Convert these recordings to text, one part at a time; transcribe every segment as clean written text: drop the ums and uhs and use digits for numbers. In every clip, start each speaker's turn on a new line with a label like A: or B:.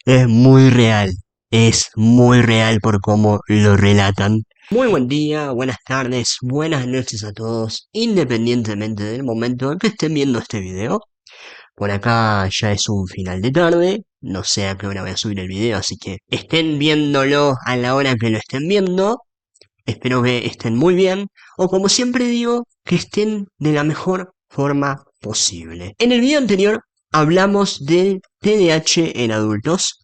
A: Es muy real por cómo lo relatan. Muy buen día, buenas tardes, buenas noches a todos, independientemente del momento en que estén viendo este video. Por acá ya es un final de tarde, no sé a qué hora voy a subir el video, así que estén viéndolo a la hora que lo estén viendo. Espero que estén muy bien, o como siempre digo, que estén de la mejor forma posible. En el video anterior hablamos del TDAH en adultos,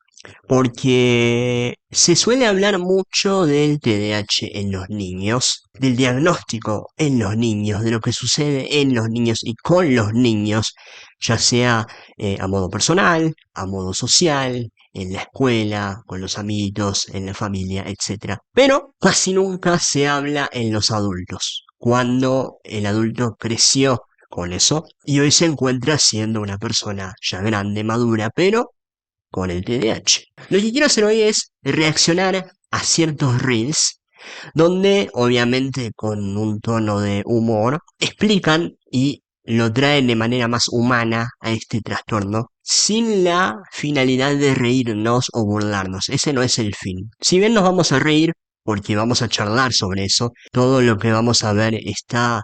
A: porque se suele hablar mucho del TDAH en los niños, del diagnóstico en los niños, de lo que sucede en los niños y con los niños, ya sea a modo personal, a modo social, en la escuela, con los amiguitos, en la familia, etc. Pero casi nunca se habla en los adultos, cuando el adulto creció con eso y hoy se encuentra siendo una persona ya grande, madura, pero con el TDAH. Lo que quiero hacer hoy es reaccionar a ciertos reels donde obviamente con un tono de humor explican y lo traen de manera más humana a este trastorno sin la finalidad de reírnos o burlarnos. Ese no es el fin. Si bien nos vamos a reír porque vamos a charlar sobre eso, todo lo que vamos a ver está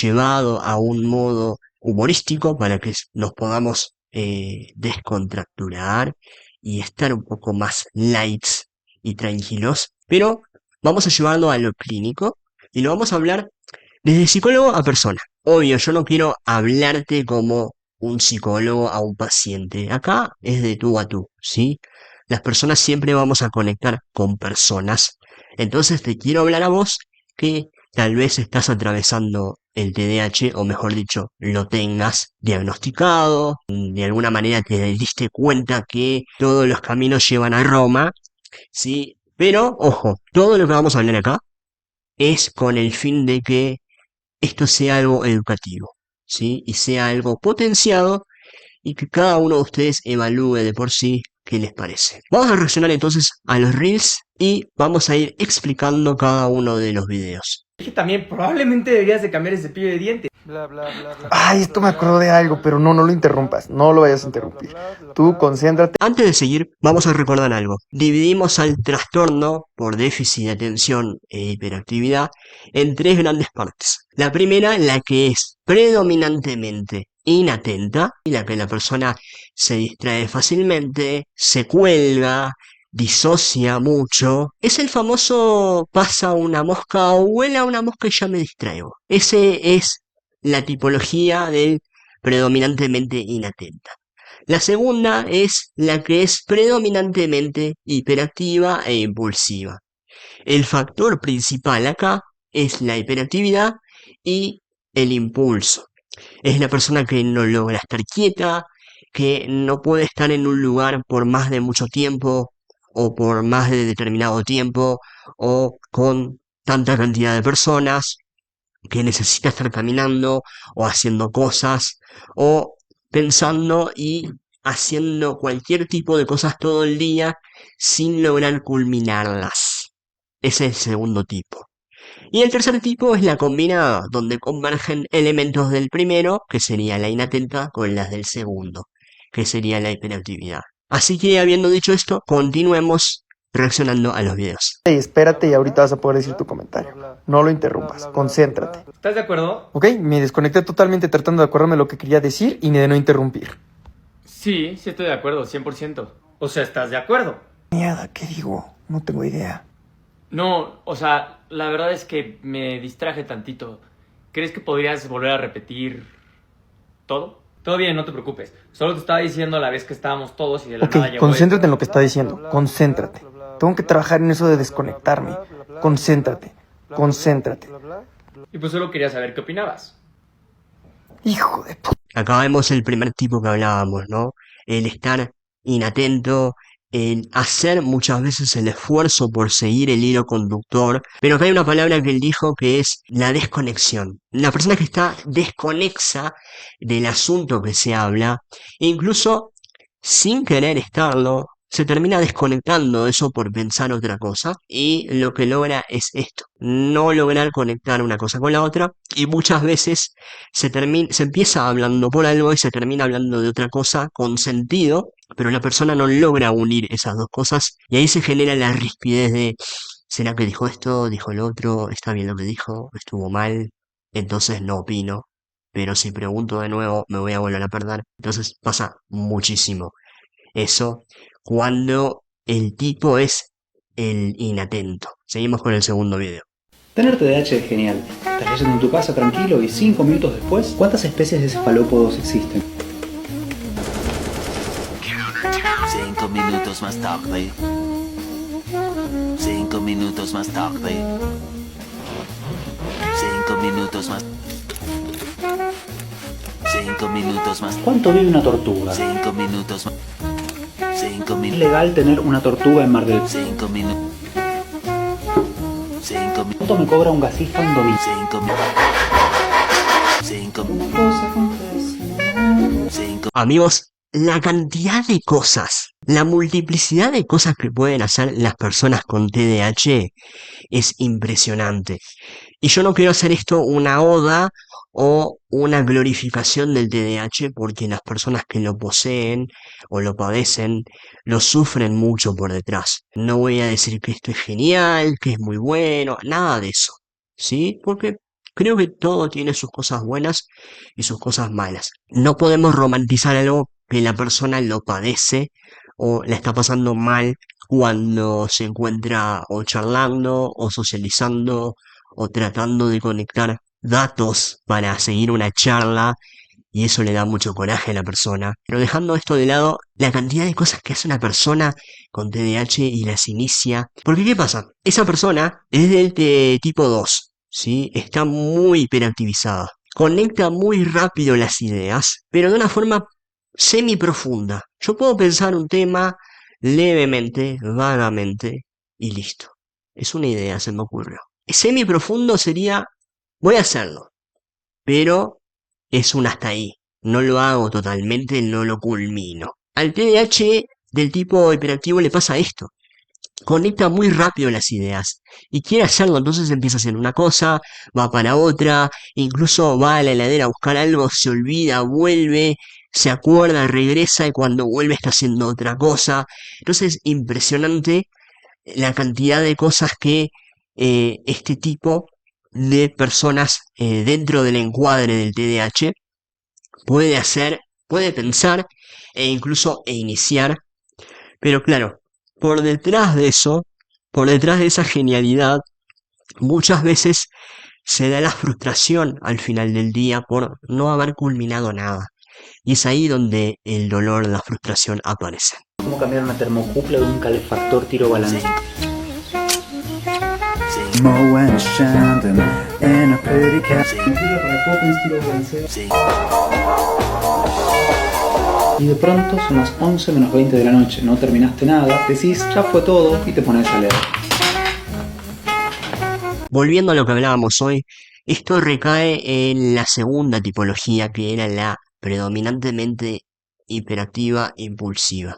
A: llevado a un modo humorístico para que nos podamos descontracturar y estar un poco más lights y tranquilos, pero vamos a llevarlo a lo clínico y lo vamos a hablar desde psicólogo a persona. Obvio, yo no quiero hablarte como un psicólogo a un paciente. Acá es de tú a tú, ¿sí? Las personas siempre vamos a conectar con personas. Entonces te quiero hablar a vos que tal vez estás atravesando el TDAH, o mejor dicho, lo tengas diagnosticado, de alguna manera te diste cuenta que todos los caminos llevan a Roma, ¿sí? Pero, ojo, todo lo que vamos a hablar acá es con el fin de que esto sea algo educativo, ¿sí? Y sea algo potenciado y que cada uno de ustedes evalúe de por sí qué les parece. Vamos a reaccionar entonces a los reels y vamos a ir explicando cada uno de los videos.
B: Dije también, probablemente deberías de cambiar el cepillo de dientes.
C: Ay, esto me acordó de algo, pero no lo interrumpas, no lo vayas a interrumpir. Tú concéntrate.
A: Antes de seguir, vamos a recordar algo. Dividimos al trastorno por déficit de atención e hiperactividad en tres grandes partes. La primera, la que es predominantemente inatenta, y la que la persona se distrae fácilmente, se cuelga, disocia mucho. Es el famoso pasa una mosca o huela una mosca y ya me distraigo. Ese es la tipología del predominantemente inatenta. La segunda es la que es predominantemente hiperactiva e impulsiva. El factor principal acá es la hiperactividad y el impulso. Es la persona que no logra estar quieta, que no puede estar en un lugar por más de mucho tiempo o por más de determinado tiempo o con tanta cantidad de personas, que necesita estar caminando o haciendo cosas o pensando y haciendo cualquier tipo de cosas todo el día sin lograr culminarlas. Ese es el segundo tipo. Y el tercer tipo es la combinada, donde convergen elementos del primero, que sería la inatenta, con las del segundo, que sería la hiperactividad. Así que habiendo dicho esto, continuemos reaccionando a los videos.
C: Hey, espérate y ahorita vas a poder decir tu comentario. No lo interrumpas, concéntrate.
B: ¿Estás de acuerdo?
C: Ok, me desconecté totalmente tratando de acordarme lo que quería decir y de no interrumpir.
B: Sí, sí estoy de acuerdo, 100%. O sea, ¿estás de acuerdo?
C: Mierda, ¿qué digo? No tengo idea.
B: No, o sea, la verdad es que me distraje tantito. ¿Crees que podrías volver a repetir todo? Todo bien, no te preocupes. Solo te estaba diciendo a la vez que estábamos todos y de la nada
C: Ok,
B: llegó
C: concéntrate en lo que está diciendo. Concéntrate. Tengo que trabajar en eso de desconectarme. Concéntrate. Concéntrate.
B: Y pues solo quería saber qué opinabas.
C: Hijo de puta.
A: Acá vemos el primer tipo que hablábamos, ¿no? El estar inatento, el hacer muchas veces el esfuerzo por seguir el hilo conductor, pero acá hay una palabra que él dijo que es la desconexión. La persona que está desconexa del asunto que se habla, e incluso sin querer estarlo, se termina desconectando eso por pensar otra cosa y lo que logra es esto, no lograr conectar una cosa con la otra y muchas veces se empieza hablando por algo y se termina hablando de otra cosa con sentido, pero la persona no logra unir esas dos cosas y ahí se genera la rispidez de ¿será que dijo esto? ¿Dijo el otro? ¿Está bien lo que dijo? ¿Estuvo mal? Entonces no opino. Pero si pregunto de nuevo, me voy a volver a perder. Entonces pasa muchísimo eso cuando el tipo es el inatento. Seguimos con el segundo video.
D: Tener TDAH es genial. Estás leyendo en tu casa tranquilo y 5 minutos después, ¿cuántas especies de cefalópodos existen?
E: 5 minutos más tarde. 5 minutos más tarde. 5 minutos más. 5 minutos más.
D: ¿Cuánto vive una tortuga?
E: 5 minutos más. 5
D: ¿Es
E: minutos.
D: legal tener una tortuga en Mar del Plata?
E: 5 minutos. 5 minutos.
D: ¿Cuánto me cobra un gasista un domingo?
E: 5 minutos. 5 5
A: Amigos, la cantidad de cosas, la multiplicidad de cosas que pueden hacer las personas con TDAH es impresionante. Y yo no quiero hacer esto una oda o una glorificación del TDAH porque las personas que lo poseen o lo padecen lo sufren mucho por detrás. No voy a decir que esto es genial, que es muy bueno, nada de eso. ¿Sí? Porque creo que todo tiene sus cosas buenas y sus cosas malas. No podemos romantizar algo que la persona lo padece o la está pasando mal cuando se encuentra o charlando o socializando o tratando de conectar datos para seguir una charla y eso le da mucho coraje a la persona. Pero dejando esto de lado, la cantidad de cosas que hace una persona con TDAH y las inicia. Porque ¿qué pasa? Esa persona es del tipo 2, ¿sí? Está muy hiperactivizada. Conecta muy rápido las ideas, pero de una forma semi profunda. Yo puedo pensar un tema levemente, vagamente, y listo. Es una idea, se me ocurrió. Semi profundo sería, voy a hacerlo, pero es un hasta ahí. No lo hago totalmente, no lo culmino. Al TDAH del tipo hiperactivo le pasa esto. Conecta muy rápido las ideas y quiere hacerlo, entonces empieza a hacer una cosa, va para otra, incluso va a la heladera a buscar algo, se olvida, vuelve, se acuerda, regresa y cuando vuelve está haciendo otra cosa. Entonces, impresionante la cantidad de cosas que este tipo de personas dentro del encuadre del TDAH puede hacer, puede pensar e iniciar, pero claro, por detrás de eso, por detrás de esa genialidad, muchas veces se da la frustración al final del día por no haber culminado nada. Y es ahí donde el dolor, la frustración aparece.
D: ¿Cómo cambiar una termocupla de un calefactor tiro balance?
E: 5
D: Moen Shandon and a pretty cat.
E: 5
D: Y de pronto son las 11 menos 20 de la noche, no terminaste nada, decís ya fue todo y te pones a leer.
A: Volviendo a lo que hablábamos hoy, esto recae en la segunda tipología que era la predominantemente hiperactiva impulsiva.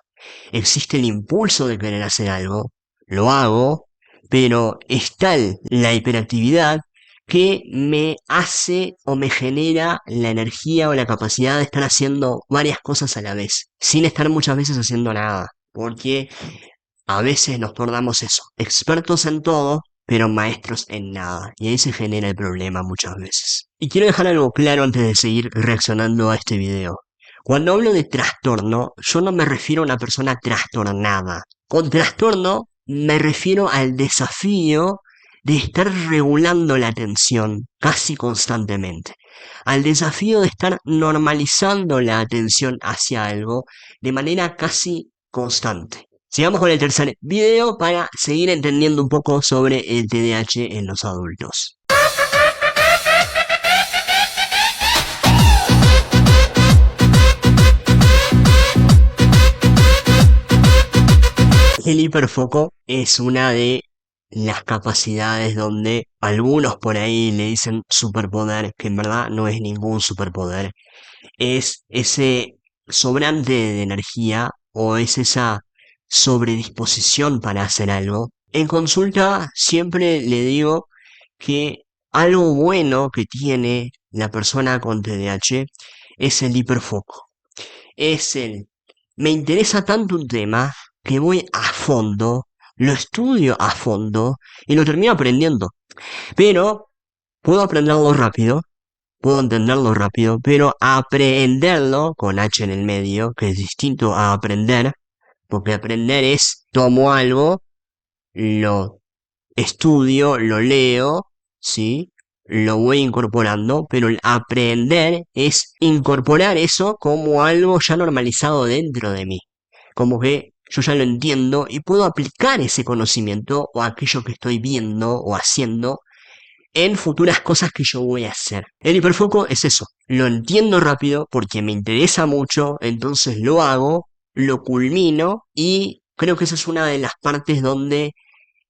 A: Existe el impulso de querer hacer algo, lo hago, pero es tal la hiperactividad que me hace o me genera la energía o la capacidad de estar haciendo varias cosas a la vez, sin estar muchas veces haciendo nada, porque a veces nos tornamos eso, expertos en todo, pero maestros en nada, y ahí se genera el problema muchas veces. Y quiero dejar algo claro antes de seguir reaccionando a este video. Cuando hablo de trastorno, yo no me refiero a una persona trastornada. Con trastorno me refiero al desafío de estar regulando la atención casi constantemente, al desafío de estar normalizando la atención hacia algo de manera casi constante. Sigamos con el tercer video para seguir entendiendo un poco sobre el TDAH en los adultos. El hiperfoco es una de las capacidades donde algunos por ahí le dicen superpoder, que en verdad no es ningún superpoder. Es ese sobrante de energía o es esa sobredisposición para hacer algo. En consulta siempre le digo que algo bueno que tiene la persona con TDAH es el hiperfoco. Me interesa tanto un tema que voy a fondo, lo estudio a fondo y lo termino aprendiendo. Pero puedo aprenderlo rápido, puedo entenderlo rápido, pero aprenderlo con H en el medio, que es distinto a aprender, porque aprender es tomo algo, lo estudio, lo leo, ¿sí? Lo voy incorporando, pero el aprender es incorporar eso como algo ya normalizado dentro de mí. Como que yo ya lo entiendo y puedo aplicar ese conocimiento o aquello que estoy viendo o haciendo en futuras cosas que yo voy a hacer. El hiperfoco es eso, lo entiendo rápido porque me interesa mucho, entonces lo hago, lo culmino y creo que esa es una de las partes donde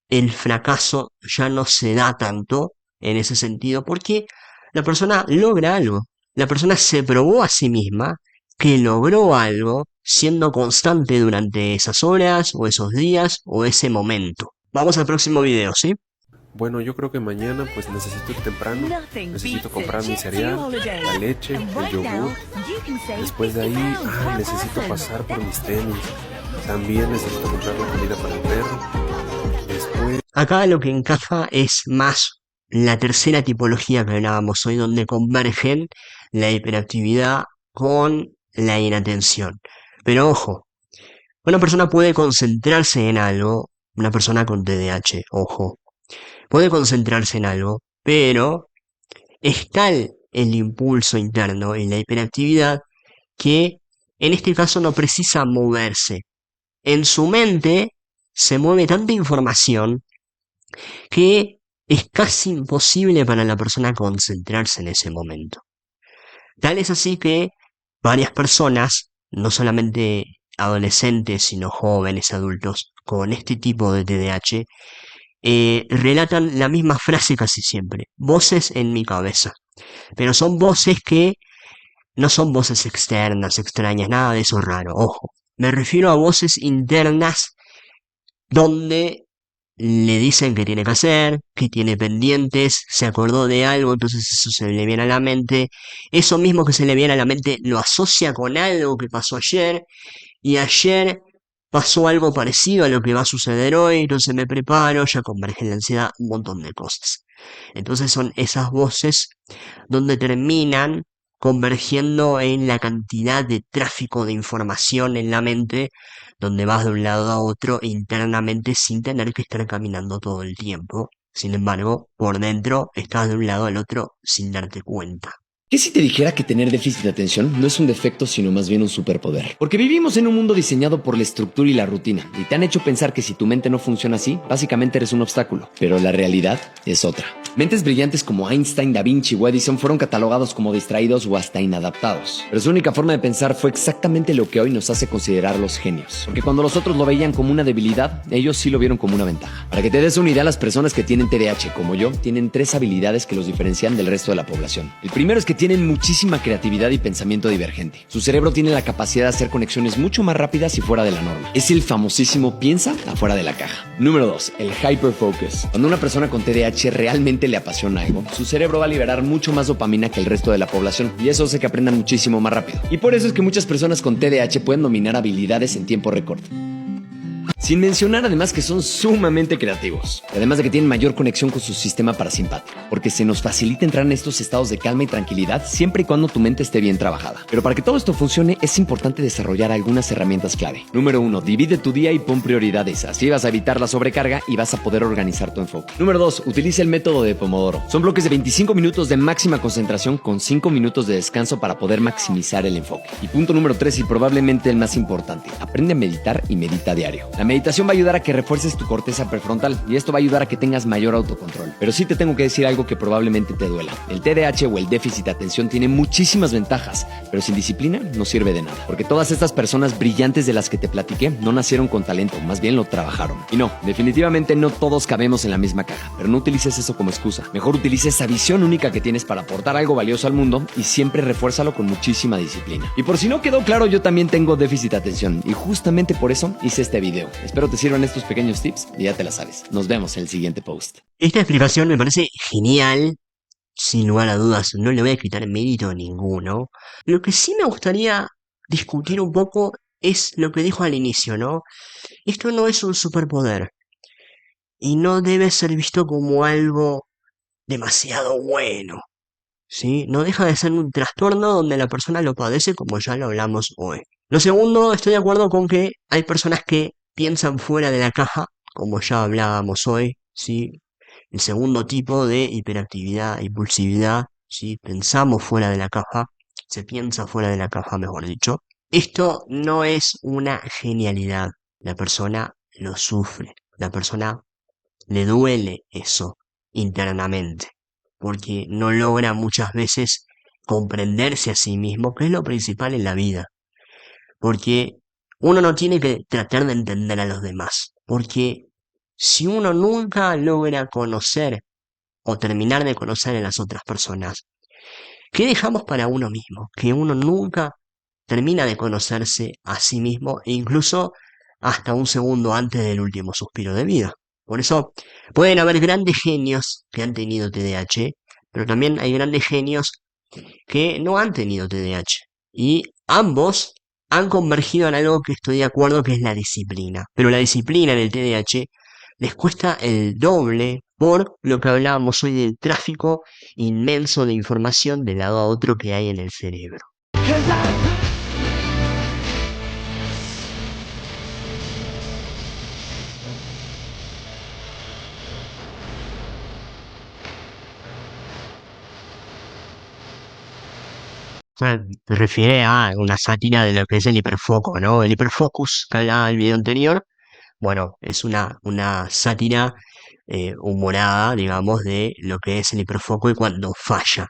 A: el fracaso ya no se da tanto en ese sentido porque la persona logra algo, la persona se probó a sí misma que logró algo siendo constante durante esas horas o esos días o ese momento. Vamos al próximo video, ¿sí?
F: Bueno, yo creo que mañana pues necesito ir temprano, necesito comprar mi cereal, la leche, el yogur. Después de ahí, necesito pasar por mis tenis. También necesito comprar la comida para el perro. Después...
A: Acá lo que encaja es más la tercera tipología que hablábamos hoy, donde convergen la hiperactividad con la inatención. Pero ojo, una persona puede concentrarse en algo, una persona con TDAH, ojo, puede concentrarse en algo, pero es tal el impulso interno y la hiperactividad que en este caso no precisa moverse. En su mente se mueve tanta información que es casi imposible para la persona concentrarse en ese momento. Tal es así que varias personas, no solamente adolescentes, sino jóvenes, adultos, con este tipo de TDAH, relatan la misma frase casi siempre, voces en mi cabeza. Pero son voces que no son voces externas, extrañas, nada de eso raro, ojo. Me refiero a voces internas donde le dicen que tiene que hacer, que tiene pendientes, se acordó de algo, entonces eso se le viene a la mente. Eso mismo que se le viene a la mente lo asocia con algo que pasó ayer, y ayer pasó algo parecido a lo que va a suceder hoy, entonces me preparo, ya converge la ansiedad, un montón de cosas. Entonces son esas voces donde terminan convergiendo en la cantidad de tráfico de información en la mente, donde vas de un lado a otro internamente sin tener que estar caminando todo el tiempo. Sin embargo, por dentro estás de un lado al otro sin darte cuenta.
G: ¿Qué si te dijera que tener déficit de atención no es un defecto, sino más bien un superpoder? Porque vivimos en un mundo diseñado por la estructura y la rutina, y te han hecho pensar que si tu mente no funciona así, básicamente eres un obstáculo. Pero la realidad es otra. Mentes brillantes como Einstein, Da Vinci o Edison fueron catalogados como distraídos o hasta inadaptados. Pero su única forma de pensar fue exactamente lo que hoy nos hace considerar los genios. Porque cuando los otros lo veían como una debilidad, ellos sí lo vieron como una ventaja. Para que te des una idea, las personas que tienen TDAH, como yo, tienen 3 habilidades que los diferencian del resto de la población. El primero es que tienen muchísima creatividad y pensamiento divergente. Su cerebro tiene la capacidad de hacer conexiones mucho más rápidas y fuera de la norma. Es el famosísimo piensa afuera de la caja. Número 2, el hyperfocus. Cuando una persona con TDAH realmente le apasiona algo, su cerebro va a liberar mucho más dopamina que el resto de la población, y eso hace que aprendan muchísimo más rápido. Y por eso es que muchas personas con TDAH pueden dominar habilidades en tiempo récord. Sin mencionar además que son sumamente creativos, además de que tienen mayor conexión con su sistema parasimpático, porque se nos facilita entrar en estos estados de calma y tranquilidad siempre y cuando tu mente esté bien trabajada. Pero para que todo esto funcione es importante desarrollar algunas herramientas clave. Número 1, divide tu día y pon prioridades, así vas a evitar la sobrecarga y vas a poder organizar tu enfoque. Número 2, utiliza el método de Pomodoro. Son bloques de 25 minutos de máxima concentración con 5 minutos de descanso para poder maximizar el enfoque. Y punto número 3, y probablemente el más importante, aprende a meditar y medita diario. La meditación va a ayudar a que refuerces tu corteza prefrontal y esto va a ayudar a que tengas mayor autocontrol. Pero sí te tengo que decir algo que probablemente te duela. El TDAH o el déficit de atención tiene muchísimas ventajas, pero sin disciplina no sirve de nada. Porque todas estas personas brillantes de las que te platiqué no nacieron con talento, más bien lo trabajaron. Y no, definitivamente no todos cabemos en la misma caja, pero no utilices eso como excusa. Mejor utiliza esa visión única que tienes para aportar algo valioso al mundo y siempre refuérzalo con muchísima disciplina. Y por si no quedó claro, yo también tengo déficit de atención y justamente por eso hice este video. Espero te sirvan estos pequeños tips y ya te la sabes. Nos vemos en el siguiente post.
A: Esta explicación me parece genial, sin lugar a dudas, no le voy a quitar mérito a ninguno. Lo que sí me gustaría discutir un poco es lo que dijo al inicio, ¿no? Esto no es un superpoder y no debe ser visto como algo demasiado bueno, ¿sí? No deja de ser un trastorno donde la persona lo padece como ya lo hablamos hoy. Lo segundo, estoy de acuerdo con que hay personas que piensan fuera de la caja, como ya hablábamos hoy, ¿sí? El segundo tipo de hiperactividad, impulsividad, ¿sí? Pensamos fuera de la caja, se piensa fuera de la caja, mejor dicho. Esto no es una genialidad, la persona lo sufre, la persona le duele eso internamente, porque no logra muchas veces comprenderse a sí mismo, que es lo principal en la vida, porque uno no tiene que tratar de entender a los demás, porque si uno nunca logra conocer o terminar de conocer a las otras personas, ¿qué dejamos para uno mismo? Que uno nunca termina de conocerse a sí mismo, e incluso hasta un segundo antes del último suspiro de vida. Por eso pueden haber grandes genios que han tenido TDAH, pero también hay grandes genios que no han tenido TDAH. Y ambos han convergido en algo que estoy de acuerdo, que es la disciplina. Pero la disciplina en el TDAH les cuesta el doble por lo que hablábamos hoy del tráfico inmenso de información de lado a otro que hay en el cerebro. Sea, se refiere a una sátira de lo que es el hiperfoco, ¿no? El hiperfocus que hablaba en el video anterior, bueno, es una sátira humorada, digamos, de lo que es el hiperfoco y cuando falla.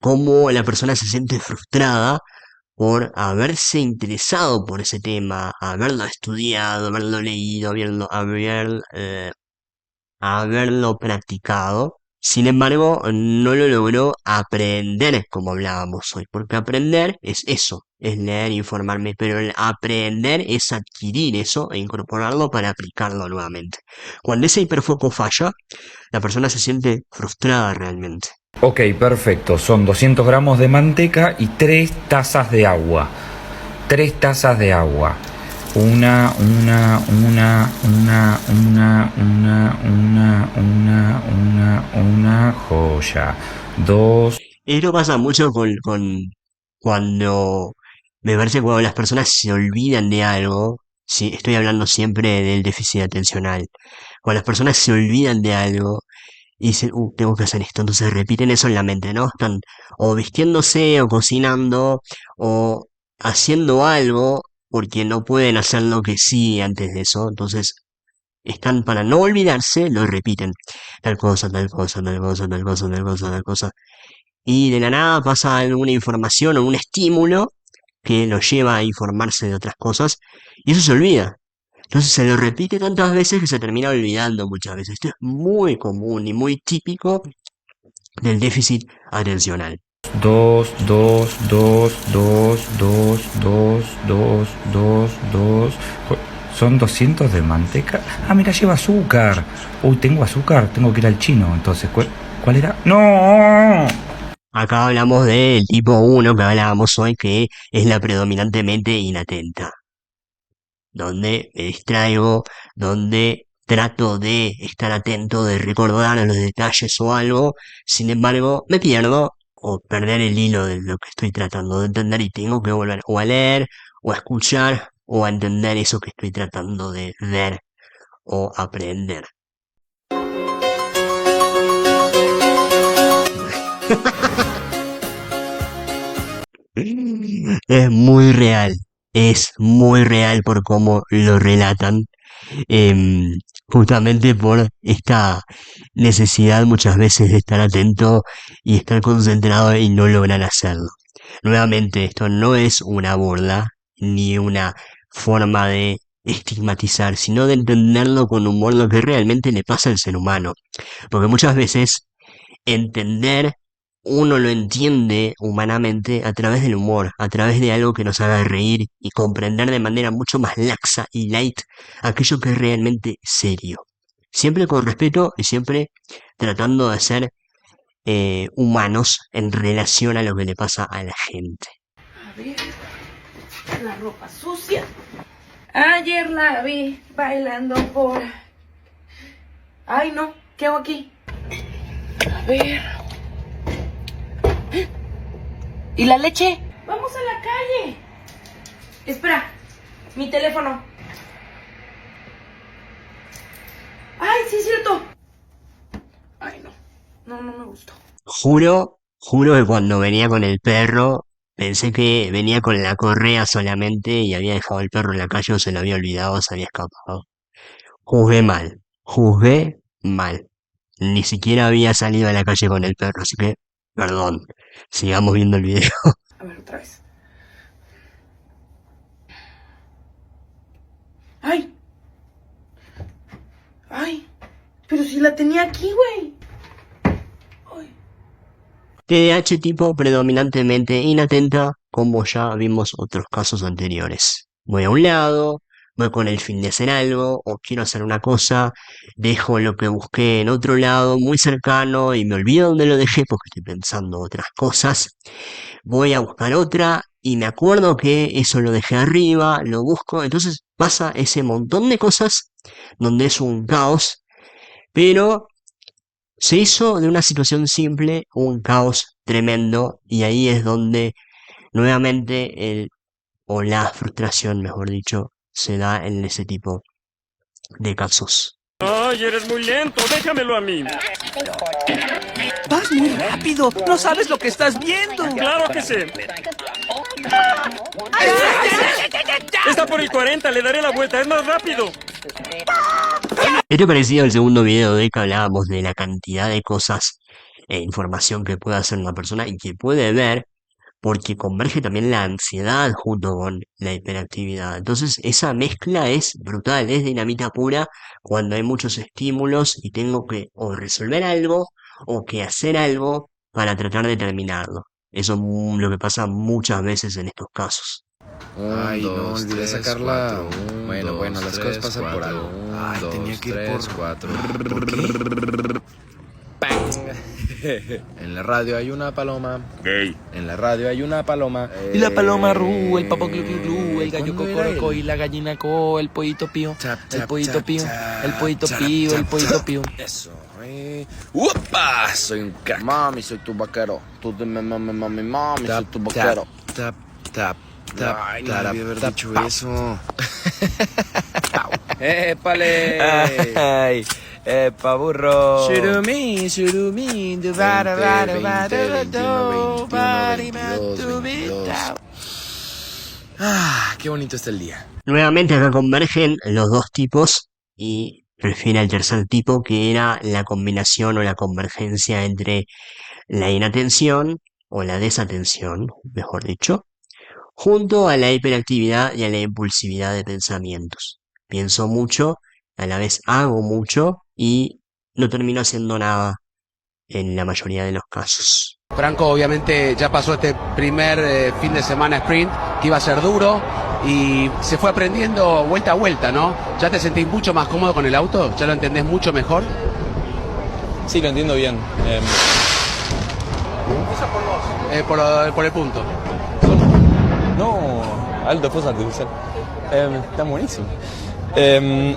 A: Cómo la persona se siente frustrada por haberse interesado por ese tema, haberlo estudiado, haberlo leído, haberlo practicado. Sin embargo, no lo logró aprender como hablábamos hoy, porque aprender es eso, es leer, informarme, pero el aprender es adquirir eso e incorporarlo para aplicarlo nuevamente. Cuando ese hiperfoco falla, la persona se siente frustrada realmente.
H: Ok, perfecto. Son 200 gramos de manteca y 3 tazas de agua. 3 tazas de agua. Una joya. 2.
A: Esto pasa mucho con cuando, me parece que cuando las personas se olvidan de algo, sí, estoy hablando siempre del déficit atencional, cuando las personas se olvidan de algo y dicen, tengo que hacer esto, entonces repiten eso en la mente, ¿no? Están o vistiéndose o cocinando o haciendo algo porque no pueden hacer lo que sí antes de eso, entonces están para no olvidarse, lo repiten, tal cosa, tal cosa, tal cosa, tal cosa, tal cosa, tal cosa, y de la nada pasa alguna información o un estímulo que lo lleva a informarse de otras cosas y eso se olvida. Entonces se lo repite tantas veces que se termina olvidando muchas veces. Esto es muy común y muy típico del déficit atencional.
H: 2. Son 200 de manteca. Ah, mira, lleva azúcar. Uy, tengo azúcar, tengo que ir al chino. Entonces, ¿cuál era? ¡No!
A: Acá hablamos del tipo 1 que hablábamos hoy, que es la predominantemente inatenta, donde me distraigo, donde trato de estar atento, de recordar los detalles o algo, sin embargo me pierdo o perder el hilo de lo que estoy tratando de entender y tengo que volver o a leer o a escuchar o a entender eso que estoy tratando de ver o aprender. Es muy real por cómo lo relatan em, justamente por esta necesidad muchas veces de estar atento y estar concentrado y no lograr hacerlo. Nuevamente, esto no es una burla ni una forma de estigmatizar, sino de entenderlo con humor lo que realmente le pasa al ser humano. Porque muchas veces entender uno lo entiende humanamente a través del humor, a través de algo que nos haga reír y comprender de manera mucho más laxa y light aquello que es realmente serio. Siempre con respeto y siempre tratando de ser humanos en relación a lo que le pasa a la gente.
I: A ver, la ropa sucia. Ayer la vi bailando por... Ay, no, ¿qué hago aquí? A ver... ¿Y la leche? Vamos a la calle. Espera, mi teléfono. Ay, sí es cierto. Ay, no me gustó.
A: Juro que cuando venía con el perro, pensé que venía con la correa solamente y había dejado el perro en la calle o se lo había olvidado o se había escapado. Juzgué mal. Ni siquiera había salido a la calle con el perro, así que, perdón. Sigamos viendo el video.
I: A ver, otra vez. ¡Ay! ¡Ay! Pero si la tenía aquí, güey. ¡Ay!
A: TDAH tipo predominantemente inatenta, como ya vimos otros casos anteriores. Voy a un lado, voy con el fin de hacer algo, o quiero hacer una cosa, dejo lo que busqué en otro lado, muy cercano, y me olvido dónde lo dejé porque estoy pensando otras cosas. Voy a buscar otra y me acuerdo que eso lo dejé arriba, lo busco, entonces pasa ese montón de cosas donde es un caos, pero se hizo de una situación simple un caos tremendo y ahí es donde nuevamente o la frustración, mejor dicho, se da en ese tipo de casos.
J: ¡Ay, eres muy lento! ¡Déjamelo a mí!
K: Vas muy rápido. No sabes lo que estás viendo.
J: ¡Claro que sé! Está por el 40, le daré la vuelta, es más rápido.
A: Esto parecido al segundo video de que hablábamos de la cantidad de cosas e información que puede hacer una persona y que puede ver, porque converge también la ansiedad junto con la hiperactividad. Entonces esa mezcla es brutal, es dinamita pura cuando hay muchos estímulos y tengo que o resolver algo o que hacer algo para tratar de terminarlo. Eso es lo que pasa muchas veces en estos casos.
L: Ay, no olvidé sacarla. Bueno, las cosas pasan por algo. Ay, tenía que ir por 4. En la radio hay una paloma.
J: Gay.
L: En la radio hay una paloma.
K: Y la paloma ru, el papo glu glu glu, el gallo cocoroco y la gallina co, el pollito pío, el pollito pío, el pollito pío, el pollito pío.
L: Eso, ¡Upa! Soy un crack. Mami, soy tu vaquero. Tú dime, mami, soy tu vaquero. Ay, no debí haber dicho eso. ¡Épale!
K: Ay, epa burro.
L: Surumi, dubara, 22. Ah, qué bonito está el día.
A: Nuevamente acá convergen los dos tipos y refiere al tercer tipo que era la combinación o la convergencia entre la inatención o la desatención, mejor dicho, junto a la hiperactividad y a la impulsividad de pensamientos. Pienso mucho, a la vez hago mucho y no termino haciendo nada en la mayoría de los casos.
M: Franco obviamente ya pasó este primer fin de semana sprint, que iba a ser duro, y se fue aprendiendo vuelta a vuelta, ¿no? ¿Ya te sentís mucho más cómodo con el auto? ¿Ya lo entendés mucho mejor?
N: Sí, lo entiendo bien.
M: Por el punto.
N: No, alto fuerza artificial. Está buenísimo. ¿Qué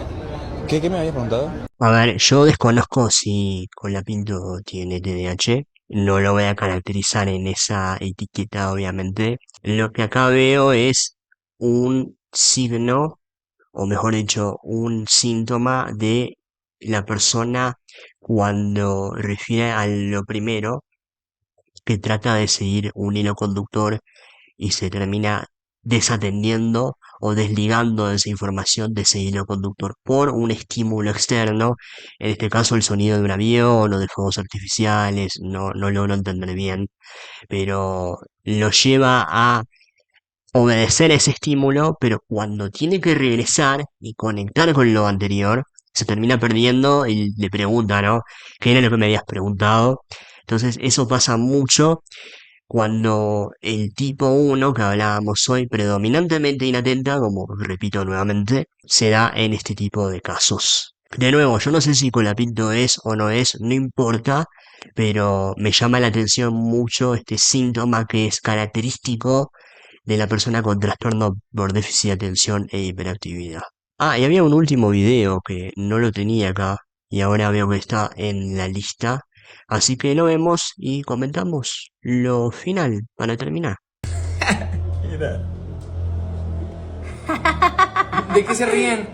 N: me habías preguntado?
A: A ver, yo desconozco si Colapinto tiene TDAH, no lo voy a caracterizar en esa etiqueta obviamente. Lo que acá veo es un signo, o mejor dicho, un síntoma de la persona cuando refiere a lo primero, que trata de seguir un hilo conductor y se termina desatendiendo o desligando esa información de ese hilo conductor por un estímulo externo, en este caso el sonido de un avión o de fuegos artificiales, no logro entender bien, pero lo lleva a obedecer ese estímulo, pero cuando tiene que regresar y conectar con lo anterior, se termina perdiendo y le pregunta, ¿no? ¿Qué era lo que me habías preguntado? Entonces eso pasa mucho cuando el tipo uno que hablábamos hoy, predominantemente inatenta, como repito nuevamente, se da en este tipo de casos. De nuevo, yo no sé si colapinto es o no es, no importa, pero me llama la atención mucho este síntoma que es característico de la persona con trastorno por déficit de atención e hiperactividad. Ah, y había un último video que no lo tenía acá y ahora veo que está en la lista. Así que lo vemos y comentamos lo final para terminar.
K: ¿De qué se ríen?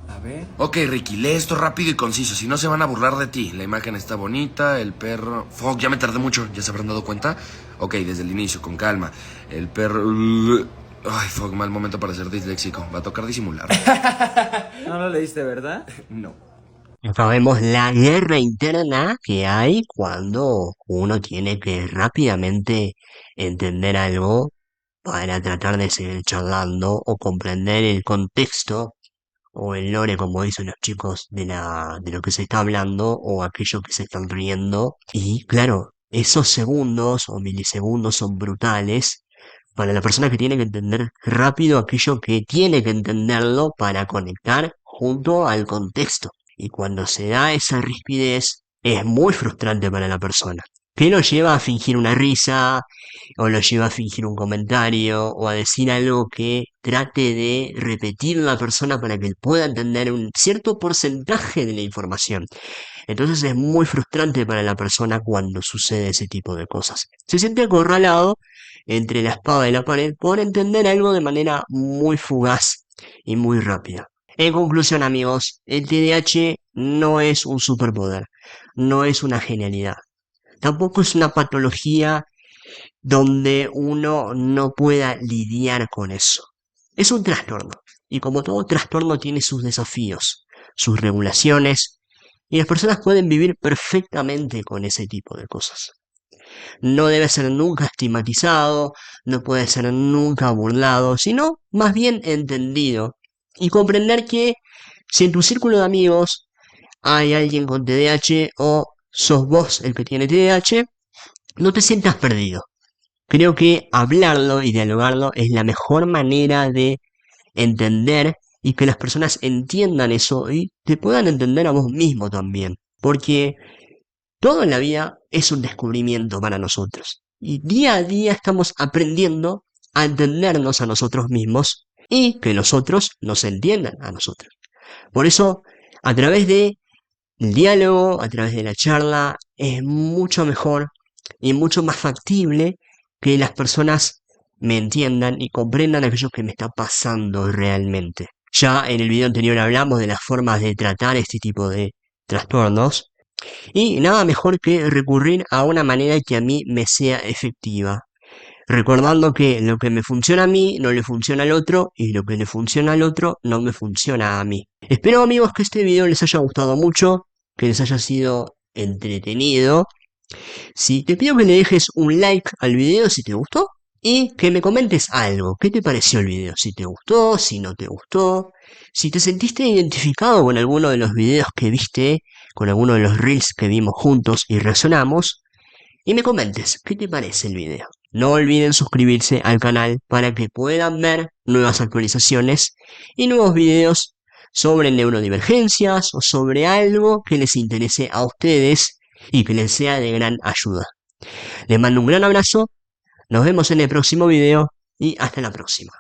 K: A ver.
L: Ok, Ricky, lee esto rápido y conciso, si no se van a burlar de ti. La imagen está bonita, el perro... Fuck, ya me tardé mucho, ¿ya se habrán dado cuenta? Ok, desde el inicio, con calma. El perro... Ay, fuck, mal momento para ser disléxico. Va a tocar disimular.
K: No lo leíste, ¿verdad?
L: No.
A: Acá vemos la guerra interna que hay cuando uno tiene que rápidamente entender algo para tratar de seguir charlando o comprender el contexto o el lore, como dicen los chicos, de lo que se está hablando o aquello que se están riendo. Y claro, esos segundos o milisegundos son brutales para la persona que tiene que entender rápido aquello que tiene que entenderlo para conectar junto al contexto. Y cuando se da esa rispidez, es muy frustrante para la persona. Que lo lleva a fingir una risa, o lo lleva a fingir un comentario, o a decir algo que trate de repetir la persona para que él pueda entender un cierto porcentaje de la información. Entonces es muy frustrante para la persona cuando sucede ese tipo de cosas. Se siente acorralado entre la espada y la pared por entender algo de manera muy fugaz y muy rápida. En conclusión, amigos, el TDAH no es un superpoder, no es una genialidad. Tampoco es una patología donde uno no pueda lidiar con eso. Es un trastorno, y como todo trastorno tiene sus desafíos, sus regulaciones, y las personas pueden vivir perfectamente con ese tipo de cosas. No debe ser nunca estigmatizado, no puede ser nunca burlado, sino más bien entendido. Y comprender que si en tu círculo de amigos hay alguien con TDAH o sos vos el que tiene TDAH, no te sientas perdido. Creo que hablarlo y dialogarlo es la mejor manera de entender y que las personas entiendan eso y te puedan entender a vos mismo también. Porque todo en la vida es un descubrimiento para nosotros. Y día a día estamos aprendiendo a entendernos a nosotros mismos y que los otros nos entiendan a nosotros. Por eso, a través del diálogo, a través de la charla, es mucho mejor y mucho más factible que las personas me entiendan y comprendan aquello que me está pasando realmente. Ya en el video anterior hablamos de las formas de tratar este tipo de trastornos y nada mejor que recurrir a una manera que a mí me sea efectiva. Recordando que lo que me funciona a mí no le funciona al otro y lo que le funciona al otro no me funciona a mí. Espero, amigos, que este video les haya gustado mucho, que les haya sido entretenido. Si te pido que le dejes un like al video si te gustó y que me comentes algo. ¿Qué te pareció el video? Si te gustó, si no te gustó, si te sentiste identificado con alguno de los videos que viste, con alguno de los reels que vimos juntos y reaccionamos, y me comentes qué te parece el video. No olviden suscribirse al canal para que puedan ver nuevas actualizaciones y nuevos videos sobre neurodivergencias o sobre algo que les interese a ustedes y que les sea de gran ayuda. Les mando un gran abrazo, nos vemos en el próximo video y hasta la próxima.